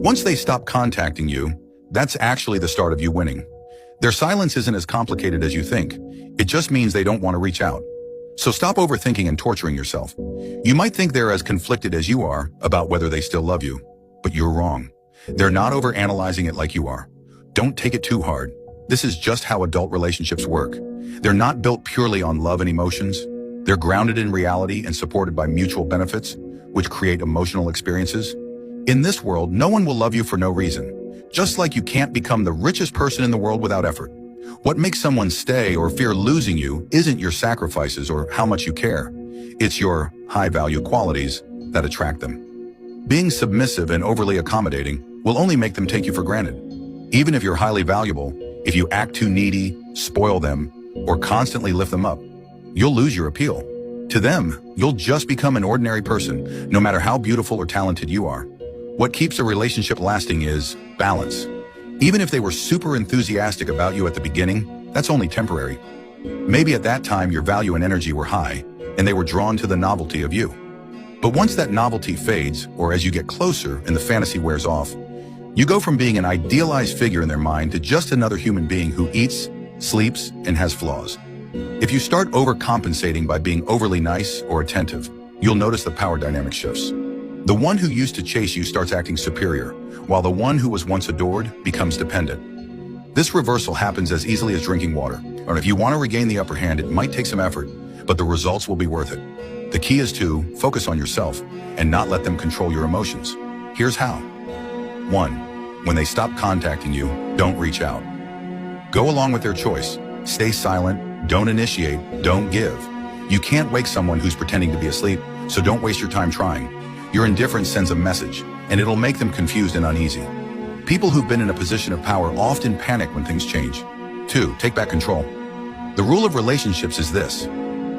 Once they stop contacting you, that's actually the start of you winning. Their silence isn't as complicated as you think. It just means they don't want to reach out. So stop overthinking and torturing yourself. You might think they're as conflicted as you are about whether they still love you, but you're wrong. They're not overanalyzing it like you are. Don't take it too hard. This is just how adult relationships work. They're not built purely on love and emotions. They're grounded in reality and supported by mutual benefits, which create emotional experiences. In this world, no one will love you for no reason. Just like you can't become the richest person in the world without effort. What makes someone stay or fear losing you isn't your sacrifices or how much you care. It's your high-value qualities that attract them. Being submissive and overly accommodating will only make them take you for granted. Even if you're highly valuable, if you act too needy, spoil them, or constantly lift them up, you'll lose your appeal. To them, you'll just become an ordinary person, no matter how beautiful or talented you are. What keeps a relationship lasting is balance. Even if they were super enthusiastic about you at the beginning, that's only temporary. Maybe at that time your value and energy were high, and they were drawn to the novelty of you. But once that novelty fades, or as you get closer and the fantasy wears off, you go from being an idealized figure in their mind to just another human being who eats, sleeps, and has flaws. If you start overcompensating by being overly nice or attentive, you'll notice the power dynamic shifts. The one who used to chase you starts acting superior, while the one who was once adored becomes dependent. This reversal happens as easily as drinking water, and if you want to regain the upper hand, it might take some effort, but the results will be worth it. The key is to focus on yourself and not let them control your emotions. Here's how. 1. When they stop contacting you, don't reach out. Go along with their choice. Stay silent, don't initiate, don't give. You can't wake someone who's pretending to be asleep, so don't waste your time trying. Your indifference sends a message, and it'll make them confused and uneasy. People who've been in a position of power often panic when things change. 2. Take back control. The rule of relationships is this.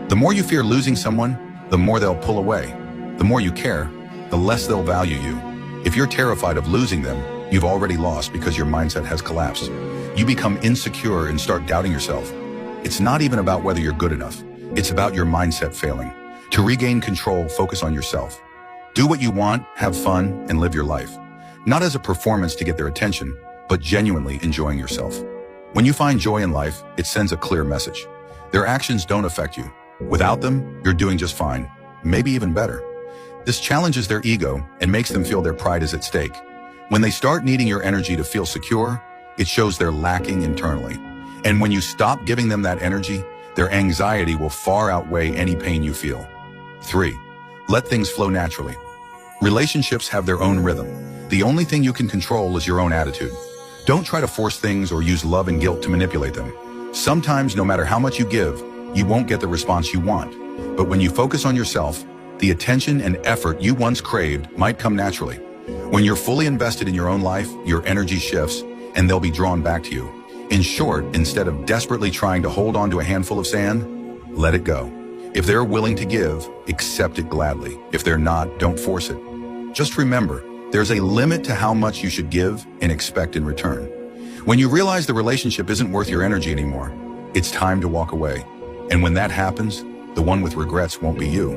The more you fear losing someone, the more they'll pull away. The more you care, the less they'll value you. If you're terrified of losing them, you've already lost because your mindset has collapsed. You become insecure and start doubting yourself. It's not even about whether you're good enough. It's about your mindset failing. To regain control, focus on yourself. Do what you want, have fun, and live your life. Not as a performance to get their attention, but genuinely enjoying yourself. When you find joy in life, it sends a clear message. Their actions don't affect you. Without them, you're doing just fine, maybe even better. This challenges their ego and makes them feel their pride is at stake. When they start needing your energy to feel secure, it shows they're lacking internally. And when you stop giving them that energy, their anxiety will far outweigh any pain you feel. 3. Let things flow naturally. Relationships have their own rhythm. The only thing you can control is your own attitude. Don't try to force things or use love and guilt to manipulate them. Sometimes, no matter how much you give, you won't get the response you want. But when you focus on yourself, the attention and effort you once craved might come naturally. When you're fully invested in your own life, your energy shifts, and they'll be drawn back to you. In short, instead of desperately trying to hold on to a handful of sand, let it go. If they're willing to give, accept it gladly. If they're not, don't force it. Just remember, there's a limit to how much you should give and expect in return. When you realize the relationship isn't worth your energy anymore, it's time to walk away. And when that happens, the one with regrets won't be you.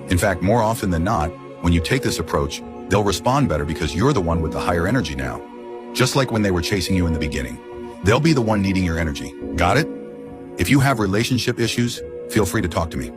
In fact, more often than not, when you take this approach, they'll respond better because you're the one with the higher energy now. Just like when they were chasing you in the beginning. They'll be the one needing your energy. Got it? If you have relationship issues, feel free to talk to me.